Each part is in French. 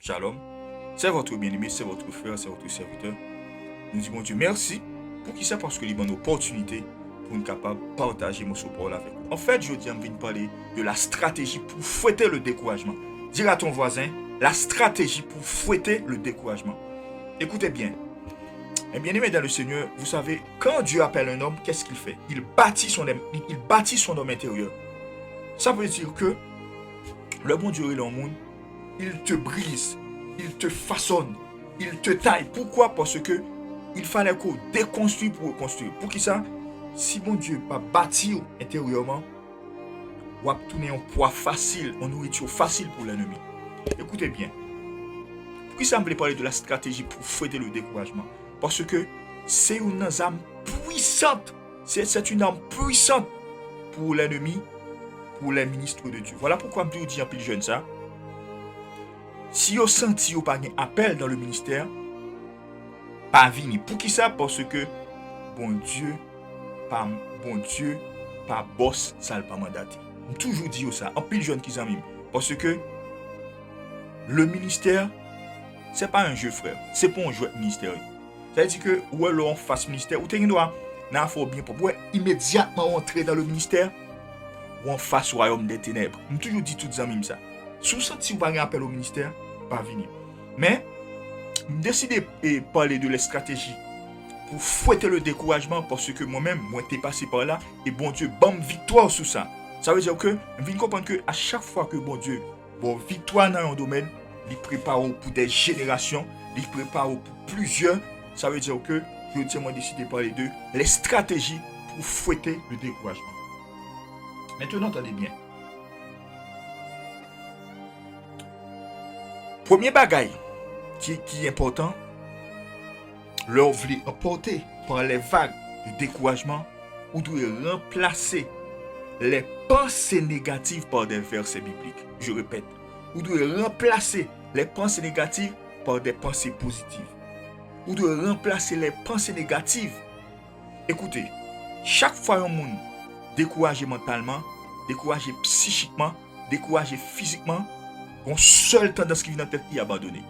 Shalom. C'est votre bien-aimé, c'est votre frère, c'est votre serviteur. Nous disons Dieu merci pour qui ça parce que il y a une opportunité pour nous capables de partager mon support avec vous. En fait, je viens de parler de la stratégie pour fouetter le découragement. Dire à ton voisin, la stratégie pour fouetter le découragement. Écoutez bien. Et bien aimé dans le Seigneur, vous savez, quand Dieu appelle un homme, qu'est-ce qu'il fait? Il bâtit son homme intérieur. Ça veut dire que le bon Dieu est dans le monde, il te brise, il te façonne, il te taille. Pourquoi? Parce que il fallait qu'on déconstruise pour reconstruire. Pour qui ça? Si bon Dieu pas bâti intérieurement, on va tourner un poids facile, une nourriture facile pour l'ennemi. Écoutez bien. Pour qui ça me plaît parler de la stratégie pour fouetter le découragement? Parce que c'est une arme puissante. C'est une arme puissante pour l'ennemi, pour les ministres de Dieu. Voilà pourquoi je dis en pile jeune ça. Si vous sentez que vous n'avez pas appel dans le ministère, pas venir. Pour qui ça? Parce que bon Dieu, pas boss, ça n'a pas mandaté. Je toujours dit ça, en pile jeune qui s'en mime. Parce que le ministère, ce n'est pas un jeu, frère. Ce n'est pas un jeu ministère. Ça veut dire que, ou alors on fasse ministère, ou tu as faut bien pour immédiatement entrer dans le ministère, ou on fasse royaume des ténèbres. Je toujours dit tout ça même ça. Si vous sentez que vous n'avez pas appel au ministère, pas venir. Mais, décidez de parler de la stratégie pour fouetter le découragement parce que moi-même, moi, t'ai passé par là et bon Dieu, bam, victoire sur ça. Ça veut dire que, je viens comprendre que à chaque fois que bon Dieu, bon, victoire dans un domaine, il prépare pour des générations, il prépare pour plusieurs. Ça veut dire que, je tiens moi décidé de parler de les stratégies pour fouetter le découragement. Maintenant, attendez bien. Premier bagaille qui est important, leur voulait emporter par les vagues de découragement ou doit remplacer les pensées négatives par des versets bibliques. Je répète, ou doit remplacer les pensées négatives par des pensées positives. Ou doit remplacer les pensées négatives. Écoutez, chaque fois un monde découragé mentalement, découragé psychiquement, découragé physiquement, on seule tendance qui vient dans la tête qui est abandonné.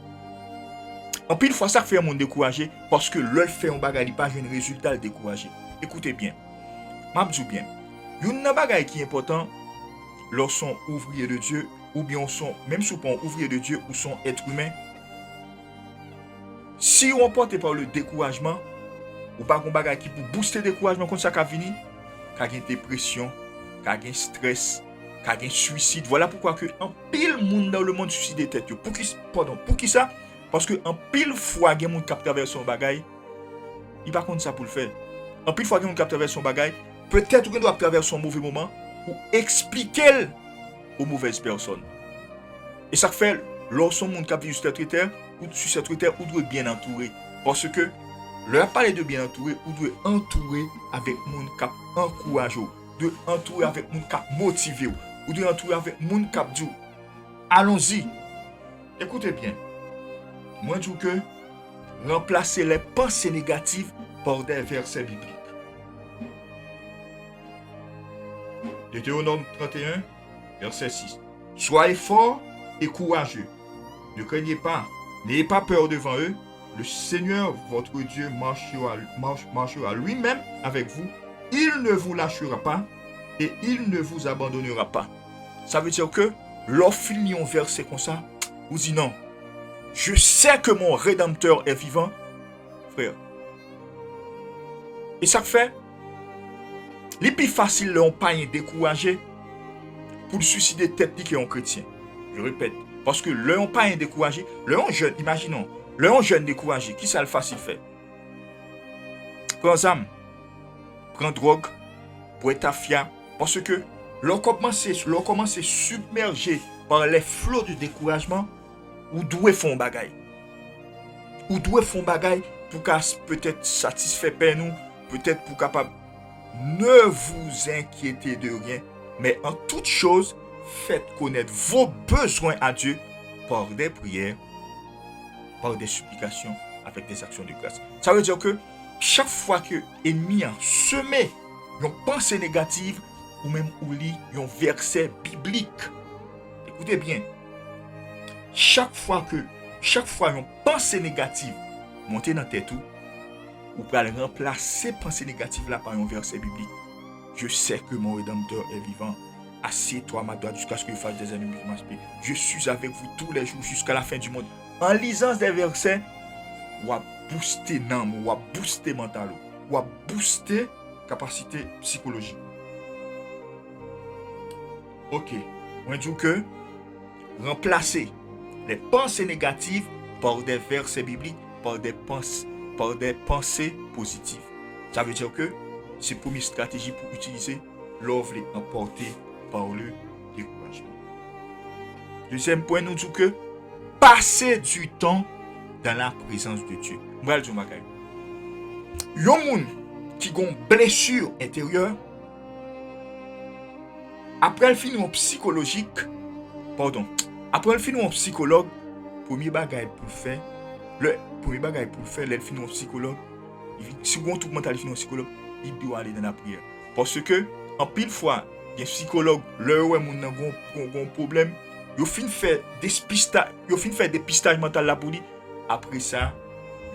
En pile fois ça fait un monde découragé parce que l'œil fait un bagage il pas un résultat découragé. Écoutez bien. M'abdou bien. Une bagage qui est important lorsqu'on ouvrier de Dieu ou bien sont même si on ouvrier de Dieu ou sont être humain. Si on porte par le découragement ou pas un bagage qui pour booster le découragement comme ça qu'a venir, qu'a une dépression, qu'a un stress, qu'a un suicide. Voilà pourquoi que en pile monde dans le monde suicide tête pour qui ça? Parce que en pile fois il y a des gens qui traversent son bagaille, il pas contre ça pour le faire. En pile fois il y a des gens qui traversent son bagaille, peut-être qu'il doit traverser un mauvais moment pour expliquer aux mauvaises personnes. Et ça fait lorsqu'on monde qui vit sur cette terre ou sur cette terre, ou doit être bien entouré. Parce que leur parler de bien entouré, ou doit entourer avec monde qui encourage, doit entourer avec monde qui motive, ou doit entourer avec monde qui dit allons-y. Écoutez bien. Moi, je dis que remplacer les pensées négatives par des versets bibliques. Deutéronome 31, verset 6. Soyez forts et courageux. Ne craignez pas, n'ayez pas peur devant eux. Le Seigneur, votre Dieu, marchera lui-même avec vous. Il ne vous lâchera pas et il ne vous abandonnera pas. Ça veut dire que lorsqu'il y a un verset comme ça, vous dites non. Je sais que mon Rédempteur est vivant, frère. Et ça fait, les plus facile, on pas découragé pour le suicider tête qui est un chrétien. Je répète, parce que le on pas découragé, le on jeune, imaginons, le on jeune découragé, qui ça le facile fait? Prends âme, prends drogue, bois tafia, parce que l'on commence à submerger par les flots de découragement. Ou doit faire un bagay. Ou doit faire un bagay pour peut-être satisfaire nous, peut-être pour capable. Ne vous inquiétez de rien, mais en toute chose, faites connaître vos besoins à Dieu par des prières, par des supplications, avec des actions de grâce. Ça veut dire que chaque fois que l'ennemi a semé une pensée négative, ou même ou lit un verset biblique, écoutez bien. Chaque fois que chaque fois une pensée négative monter dans tête ou pour remplacer pensée négative là par un verset biblique. Je sais que mon Rédempteur est vivant. Assieds-toi à ma droite jusqu'à ce que je fasse des ennemis qui m'aspirent. Je suis avec vous tous les jours jusqu'à la fin du monde. En lisant des versets, ou à booster l'âme, ou à booster mental, ou à booster capacité psychologique. Ok, on dit que remplacer les pensées négatives par des versets bibliques, par des pensées positives. Ça veut dire que c'est la première stratégie pour utiliser l'offre emportée par le découragement. Deuxième point, nous dit que passer du temps dans la présence de Dieu. Je vais dire un bagage. Il y a des gens qui ont une blessure intérieure. Après le film psychologique, après le film psychologue, premier bagage pour faire, le film psychologue, si vous tout mental film psychologue, il doit aller dans la prière. Parce que, en pile fois, les psychologues, leur ouais mon un problème, ils fin faire dépistage mental là pour lui. Après ça,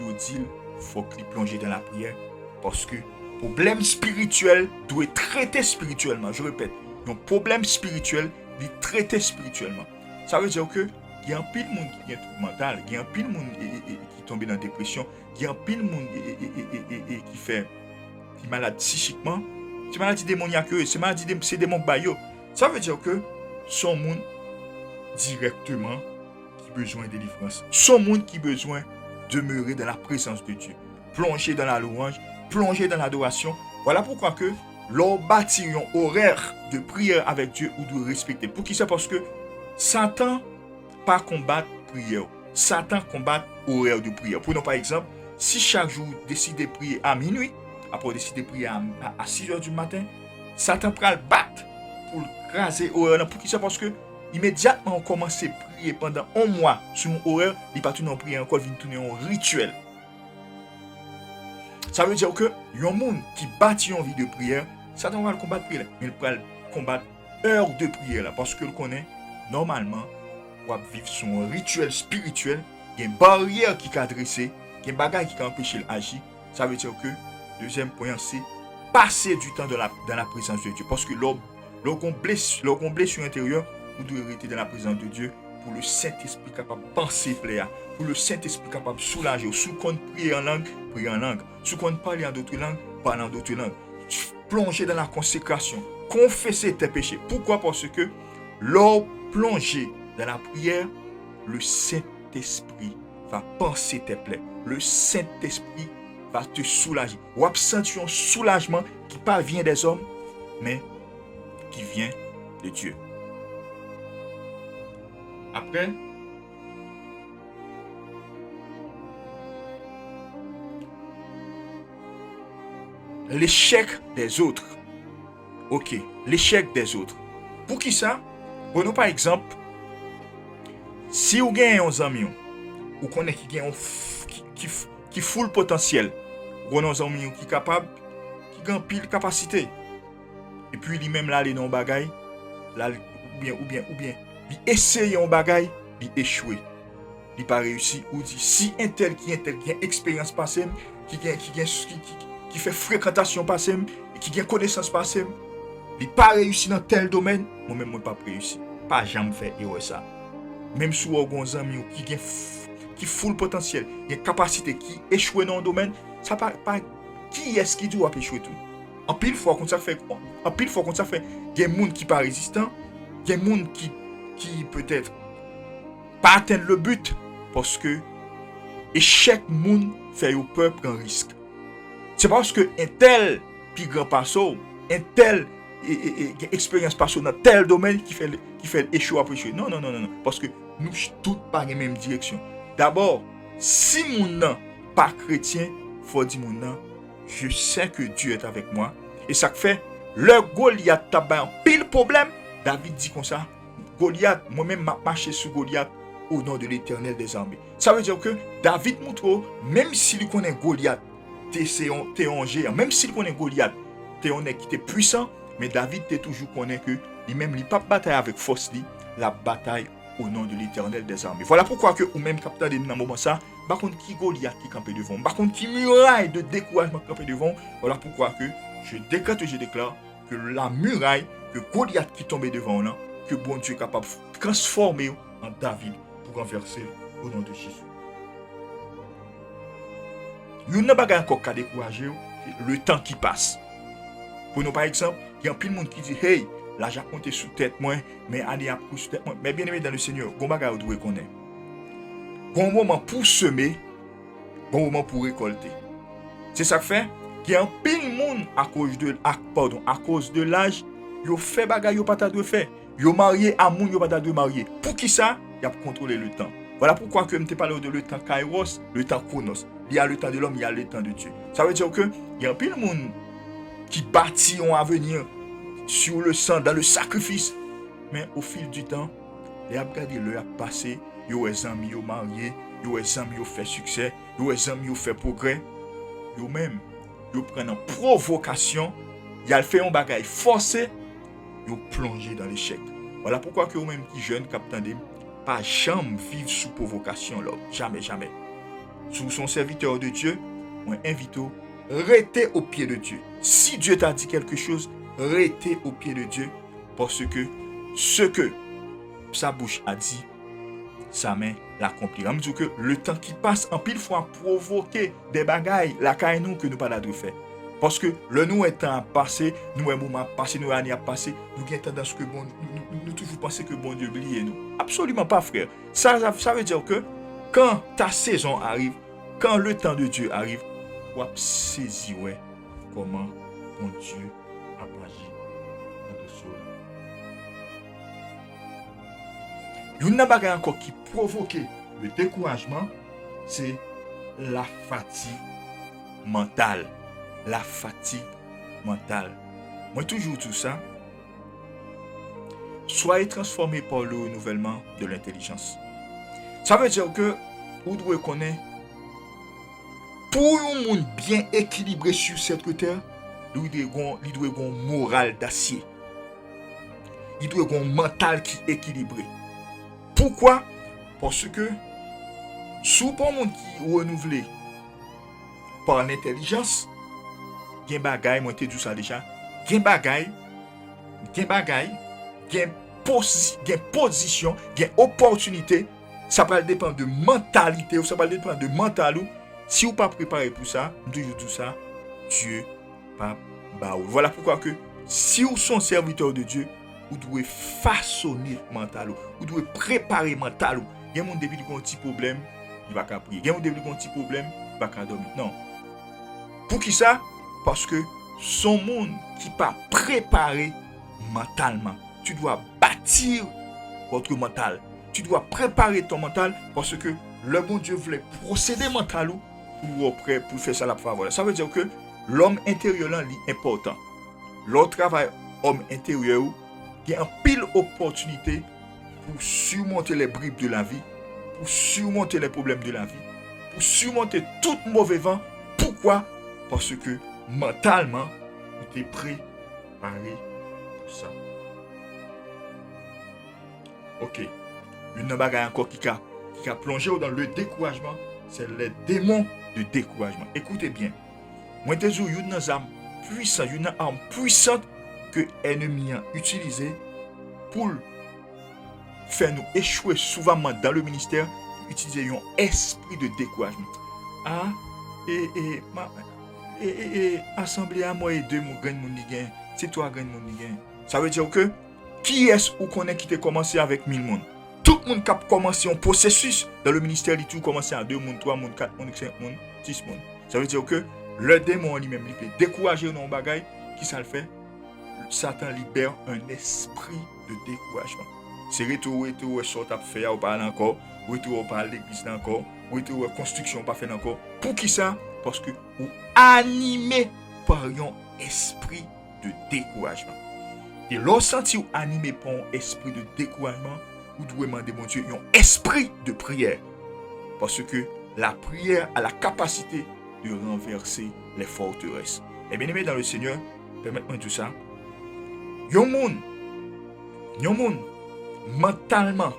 ils dit faut qu'il plonge dans la prière parce que problème spirituel doit être traité spirituellement. Je répète, un problème spirituel doit être traité spirituellement. Ça veut dire que il y a un pile monde qui est trouble mental, il y a un pile monde qui tombe dans la dépression, il y a un pile monde qui fait qui malade psychiquement, c'est maladie démoniaque, c'est démon bayo. Ça veut dire que son monde directement qui besoin de délivrance, son monde qui besoin de demeurer dans la présence de Dieu, plonger dans la louange, plonger dans l'adoration. Voilà pourquoi que l'on bâtit un horaire de prière avec Dieu ou de respecter. Pour qui c'est parce que Satan pas combattre prière, Satan combat horaire de prière. Prenons par exemple, si chaque jour décide de prier à minuit, après décider de prier à 6 heures du matin, Satan prend le battre pour craser horaire. Pour qui c'est parce que immédiatement on commence à prier pendant un mois sur un horaire, il pas tourner en prière encore, il tourner en rituel. Ça veut dire que un monde qui bâtit une vie de prière, Satan va le combattre prière, mais il va le combattre heure de prière là, parce que le connaît normalement, on va vivre son rituel spirituel, il y a une barrière qui est adressée, il y a une bagarre qui empêche l'agir. Ça veut dire que deuxième point, c'est passer du temps dans la présence de Dieu, parce que lorsqu'on blessure intérieure, vous devez rester dans la présence de Dieu pour le Saint-Esprit capable de penser plaire, pour le Saint-Esprit capable de soulager. Si on prie en langue, prie en langue. Si on parle en d'autres langues, parle en d'autres langues. Plonger dans la consécration, confesser tes péchés. Pourquoi? Parce que lors plonger dans la prière, le Saint-Esprit va penser tes plaies. Le Saint-Esprit va te soulager. Ou absentir un soulagement qui pas vient des hommes, mais qui vient de Dieu. Après, l'échec des autres. Ok, l'échec des autres. Pour qui ça? Prenons par exemple, si vous avez un ami, ou connaît qui full potentiel, ou un ami qui est capable, qui a pile capacité, et puis lui-même là, il est dans le bagaille, là, ou bien, il essaye un bagaille, il échoue. Il pas réussi, ou dit, si un tel qui a expérience passée, qui fait fréquentation passée, qui a connaissance passée, il pas réussi dans tel domaine, moi-même, je pas réussi. Pas jamais fait erreur ça. Même si vous avez un ami qui full potentiel, il y a une capacité qui échoue dans un domaine, ça pas qui est-ce qui doit échouer tout. En pile fois quand ça fait, il y a des gens qui pas résistants, il y a des gens qui peut-être pas atteindre le but parce que chaque monde fait au peuple un risque. C'est parce que un tel plus grand passo, un tel expérience passo dans tel domaine qui fait échouer après échouer. Non. Parce que nous tous pas dans la même direction. D'abord, si mon nom pas chrétien, faut dire mon nom, je sais que Dieu est avec moi. Et ça fait, le Goliath t'a un pile problème. David dit comme ça, Goliath, moi-même m'a marché sur Goliath au nom de l'Éternel des armées. Ça veut dire que David montre, même s'il connaît Goliath, t'es un géant, même s'il connaît Goliath, t'es un qui est puissant, mais David t'es toujours connaît que lui-même, il pas bataille avec force, la bataille au nom de l'Éternel des armées. Voilà pourquoi que ou même capteur de dans moment ça, par contre qui Goliath qui campait devant, par contre qui muraille de découragement qui campait devant. Voilà pourquoi que je décrète et je déclare que la muraille, que Goliath qui tombait devant là, que bon Dieu est capable de transformer en David pour renverser au nom de Jésus. Nous n'avons pas encore qu'à décourager le temps qui passe. Pour nous, par exemple, il y a plein de monde qui dit hey, là j'ai compté sous tête moi, mais année a pris sous tête moi. Mais bien aimé dans le Seigneur, bon bagage doit connaître. Bon moment pour semer, bon moment pour récolter. C'est ça que fait. Il y a plein de monde à cause de l'âge, yo fait bagage yo pas ta doit faire. Yo marié à moun yo pas ta doit marier. Pour qui ça? Il y a pour contrôler le temps. Voilà pourquoi que je te parle de le temps Kairos, le temps Chronos. Il y a le temps de l'homme, il y a le temps de Dieu. Ça veut dire que il y a plein de monde qui bâtit un avenir sur le sang, dans le sacrifice. Mais au fil du temps, les abgadis le a passé, yo les amis yo marié, yo les amis yo fait succès, yo les amis yo fait progrès. Yo même, yo prennent en provocation, y a fait un bagage forcé, yo plongé dans l'échec. Voilà pourquoi que yo même qui jeune capitaine pas jamais vivre sous provocation là, jamais jamais. Sous son serviteur de Dieu, moi invite rester au pied de Dieu. Si Dieu t'a dit quelque chose, rester au pied de Dieu parce que ce que sa bouche a dit, sa main l'accomplit. On me dit que le temps qui passe en pile fois provoquer des bagailles la caille nous que nous pas de faire. Parce que le nous est temps passé, nous un moment passé, nous année a passé, nous avons tendance que bon nous toujours penser que bon Dieu oublie nous. Absolument pas frère. Ça veut dire que quand ta saison arrive, quand le temps de Dieu arrive, tu vas saisir comment bon Dieu a agi dans ce Il y a une chose encore qui provoque le découragement, c'est la fatigue mentale. La fatigue mentale. Moi, toujours tout ça. Soyez transformés par le renouvellement de l'intelligence. Ça veut dire que vous devez connaître, pour un monde bien équilibré sur cette terre, il doit avoir un moral d'acier. Il doit avoir un mental qui est équilibré. Pourquoi? Parce que sous un monde qui est renouvelé par l'intelligence, il y a des bagailles, moi je te dis ça déjà, il y a des bagailles, il y a position, il y a opportunité, ça va dépendre de mentalité, ça va dépendre de mental. Si vous n'êtes pas préparé pour ça, toujours tout ça, Dieu pas baou. Voilà pourquoi que si vous êtes serviteur de Dieu, vous devez façonner mental, vous devez préparer mental. Il y a un début qui a un petit problème, il va pas prier. Il y a un début qui a un petit problème, il va pas dormir. Non. Pour qui ça? Parce que son monde qui pas préparé mentalement. Tu dois bâtir votre mental. Tu dois préparer ton mental parce que le bon Dieu voulait procéder mental pour faire ça la faveur. Ça veut dire que l'homme intérieur là est important. Le travail homme intérieur, il y a un pile opportunité pour surmonter les bribes de la vie, pour surmonter les problèmes de la vie, pour surmonter tout mauvais vent. Pourquoi? Parce que mentalement, tu es préparé pour ça. Ok. Une bagaille encore qui a plongé dans le découragement, c'est les démons de découragement. Écoutez bien. Moi, je dis, il y a une arme puissante que l'ennemi a utilisée pour faire nous échouer souvent dans le ministère, utiliser un esprit de découragement. Ah, assemblée à moi et deux, mon gagne mon gagne. C'est toi gagne mon gagne. Ça veut dire que qui est-ce ou connaît qui a commencé avec 1000 personnes? Tout le monde qui a commencé un processus dans le ministère, il a commencé à 2 personnes, 3 personnes, 4 personnes, 5 personnes, 6 personnes. Ça veut dire que le démon lui-même, il fait décourager dans le bagage, qui ça le fait? Satan libère un esprit de découragement. C'est retour, sort à faire, on parle encore, retour, on parle d'église encore, retour, construction, pas fait encore. Pour qui ça? Parce que vous animé par un esprit de découragement. Et lorsque vous animé par un esprit de découragement, vous devez demander, mon Dieu, un esprit de prière. Parce que la prière a la capacité de renverser les forteresses. Et bien aimé dans le Seigneur, permettez-moi tout ça. Yon monde, mentalement,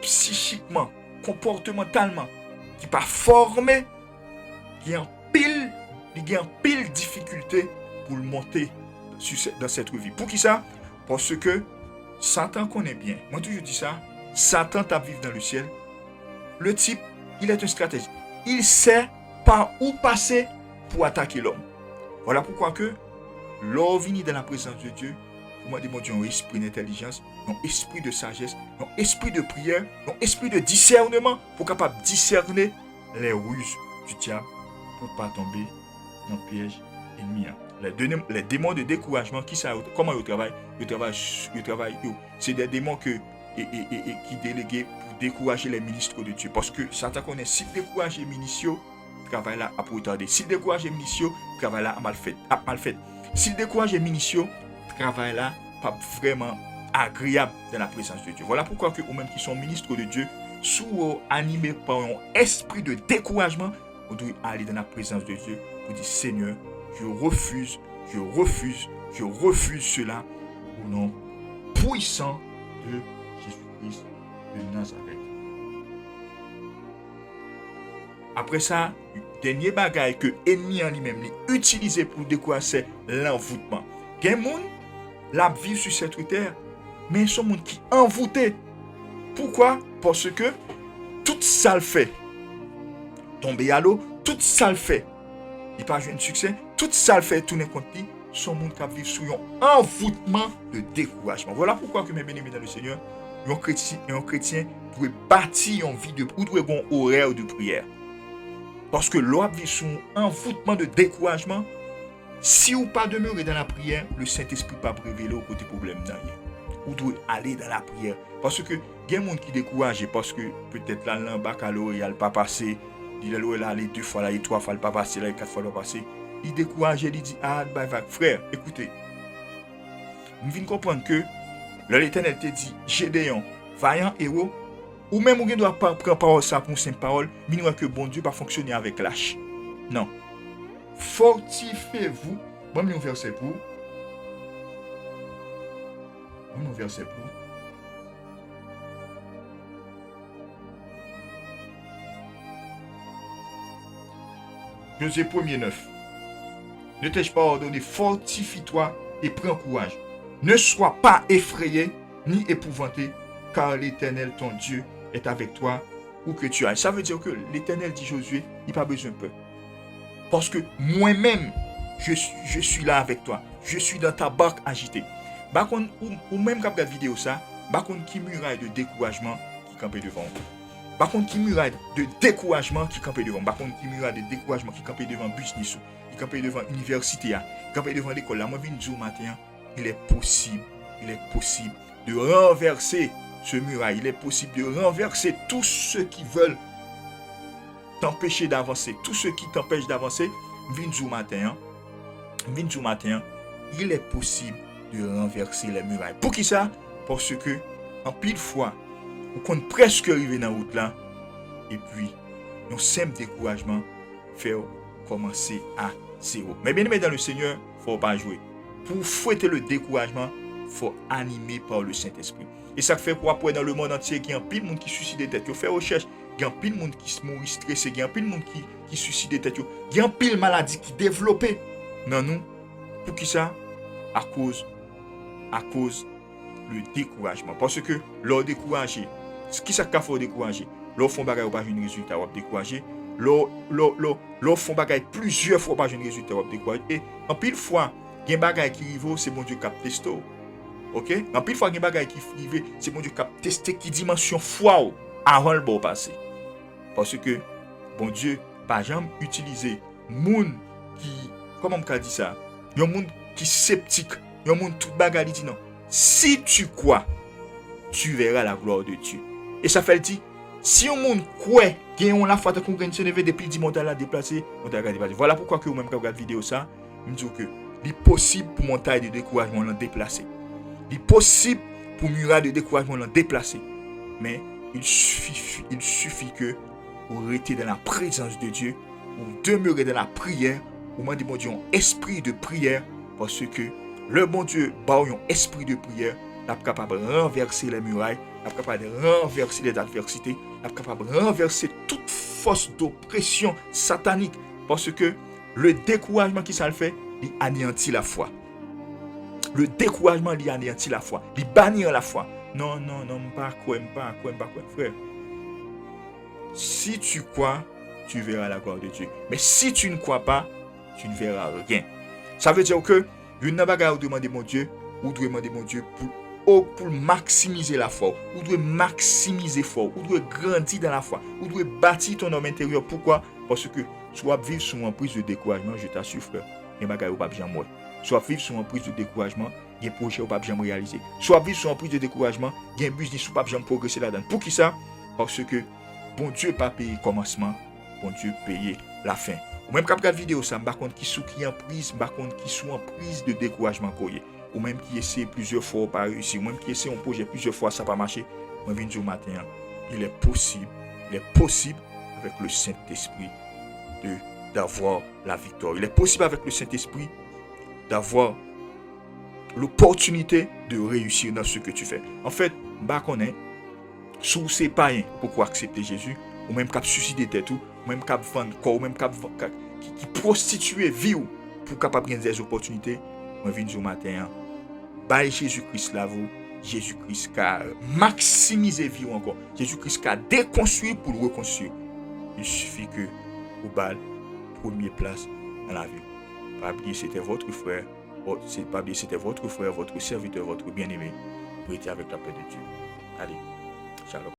psychiquement, comportementalement, qui pas formé, qui en pile difficulté pour le monter dans cette vie. Pour qui ça? Parce que Satan connaît bien. Moi toujours dis ça. Satan t'a vivre dans le ciel. Le type, il est un stratège. Il sait par où passer pour attaquer l'homme. Voilà pourquoi que l'homme vient dans la présence de Dieu. Pour moi, mon Dieu, un esprit d'intelligence, un esprit de sagesse, un esprit de prière, un esprit de discernement pour capable discerner les ruses du diable pour ne pas tomber dans le piège ennemi. Les démons de découragement, comment ils travaillent? Ils travaillent. C'est des démons qui délégués pour décourager les ministres de Dieu. Parce que Satan connaît, si décourager les ministres, travail là à retarder. Si décourager les ministres, travail là à mal fait. Si décourager les ministres, travail là pas vraiment agréable dans la présence de Dieu. Voilà pourquoi que vous-même qui sont ministres de Dieu, sous animés par un esprit de découragement, vous devez aller dans la présence de Dieu pour dire Seigneur, je refuse cela au nom puissant de Jésus-Christ de Nazareth. Après ça, dernier bagage que l'ennemi en lui-même utilisé pour décourager l'envoûtement. Il y a des gens qui vivent sur cette terre, mais ils sont des gens qui sont envoûtés. Pourquoi? Parce que tout ça le fait. Tomber à l'eau, tout ça le fait. Il n'y a pas de succès, tout ça le fait tourner contre lui. Sont des gens qui vivent sur un envoûtement de découragement. Voilà pourquoi que mes bien-aimés dans le Seigneur, un chrétien doit bâtir une vie ou doit avoir un horaire de prière. Parce que l'homme vit sur un envoûtement de découragement. Si vous pas demeurer dans la prière, le Saint-Esprit pas révéler au côté problème derrière. Vous devez aller dans la prière. Parce que il y a des gens qui découragent parce que peut-être là, le baccalauréat n'a pas passé. Il est allé 2 fois, là, et 3 fois, il n'a pas passé, là, et 4 fois, il n'a pas passé. Il décourage, il dit, frère, écoutez. Nous venons comprendre que l'Éternel te dit, Gédéon, vaillant héros, ou même on ne doit pas prendre parole ça pour une simple parole, mais nous que bon Dieu va fonctionner avec lâche. Non. Fortifiez-vous. Bon, nous verset pour. Josué 1er 9. Ne t'ai-je pas ordonné, fortifie-toi et prends courage. Ne sois pas effrayé ni épouvanté, car l'Éternel, ton Dieu, est avec toi où que tu ailles. Ça veut dire que l'Éternel dit Josué, il n'a pas besoin de peur. Parce que moi-même, je suis là avec toi. Je suis dans ta barque agitée. Par contre, ou même quand regarde vidéo ça, par contre, qui muraille de découragement qui campait devant. Par contre, qui muraille de découragement qui campait devant. Par contre, qui muraille de découragement qui campait devant business, qui campait devant l'université, qui campait devant l'école. Là, moi, je viens de dire matin, il est possible de renverser ce muraille. Il est possible de renverser tous ceux qui veulent t'empêcher d'avancer. Tous ceux qui t'empêchent d'avancer, viens de matin, il est possible de renverser les murailles. Pour qui ça? Parce que, en pile fois, on compte presque arriver dans la route là, et puis, nos simple découragement fait commencer à zéro. Mais bien aimé dans le Seigneur, il ne faut pas jouer. Pour fouetter le découragement, il faut animer par le Saint-Esprit. Et ça fait quoi pour dans le monde entier, il y a un pile de monde qui suicide des têtes. Il fait recherche, il y a un pile de monde qui se mourit stressé, il y a un pile de monde qui suicide des têtes. Il y a un pile de maladies qui développent dans nous. Pour qui ça? À cause le découragement. Parce que l'on découragé, ce qui ça fait décourager? L'on font bagaille pas un résultat, on décourager. L'on font bagaille plusieurs fois pas un résultat, on décourager. Et en pile fois, il y a un bagaille qui arrive, c'est bon Dieu qui a testé. OK? En pile fois, il y a un bagaille qui arrive, c'est bon Dieu qui a testé qui dimension foi avant le bon passé. Parce que bon Dieu, par exemple, utiliser moun qui, comment on peut dire ça? Il y a un monde qui est sceptique. Il y a un monde tout bagaille dit non. Si tu crois, tu verras la gloire de Dieu. Et ça fait le dire, si un monde croit qu'il y a la foi de congrégation depuis 10 mois à déplacer, on t'a regardé. Voilà pourquoi que vous-même quand vous regardez la vidéo ça, je me dis que il est possible pour mon taille de découragement l'en déplacer. Il est possible pour muraille de découragement l'en déplacer. Mais il suffit que vous restez dans la présence de Dieu, vous demeurez dans la prière, vous demandez mon Dieu un esprit de prière, parce que le bon Dieu, par un esprit de prière, est capable de renverser les murailles, est capable de renverser les adversités, est capable de renverser toute force d'oppression satanique. Parce que le découragement qui ça le fait, il anéantit la foi. Le découragement, il anéantit la foi. Il bannit la foi. Non, pas quoi, frère. Si tu crois, tu verras la gloire de Dieu. Mais si tu ne crois pas, tu ne verras rien. Ça veut dire que, une bagarre où demander mon Dieu, ou doit demander mon Dieu pour maximiser la foi, ou doit maximiser foi, ou doit grandir dans la foi, ou doit bâtir ton homme intérieur. Pourquoi? Parce que soit vivre sous une prise de découragement, je t'assure, frère, il y a des bagarres où pas bien moi. Soit vivre sous une prise de découragement, il y a des projets où pas bien réaliser. Soit vivre sous une prise de découragement, il y a un business où pas bien progresser là-dedans. Pour qui ça? Parce que bon Dieu pas payé commencement, bon Dieu payé la fin. Ou même quand regarde vidéo ça, par contre qui sous qui en prise, par contre qui sous en prise de découragement koye. Ou même qui essaie plusieurs fois pas réussir, ou même qui essaie un projet plusieurs fois ça pas marché. Moi viens dire matin, il est possible avec le Saint-Esprit d'avoir la victoire. Il est possible avec le Saint-Esprit d'avoir l'opportunité de réussir dans ce que tu fais. En fait, connaît sous ces païens pourquoi accepter Jésus, ou même cap suicider tête ou même cap vendre corps, ou même cap qui prostituer vie pour capable gagner des opportunités. Moi viens du matin, bail Jésus-Christ là vous, Jésus-Christ a maximisé vie encore. Jésus-Christ a déconstruit pour le reconstruire. Il suffit que vous balle première place dans la vie. Pas oublier c'était votre frère, c'était votre frère, votre serviteur, votre bien-aimé. Vous étiez avec la paix de Dieu. Allez, shalom.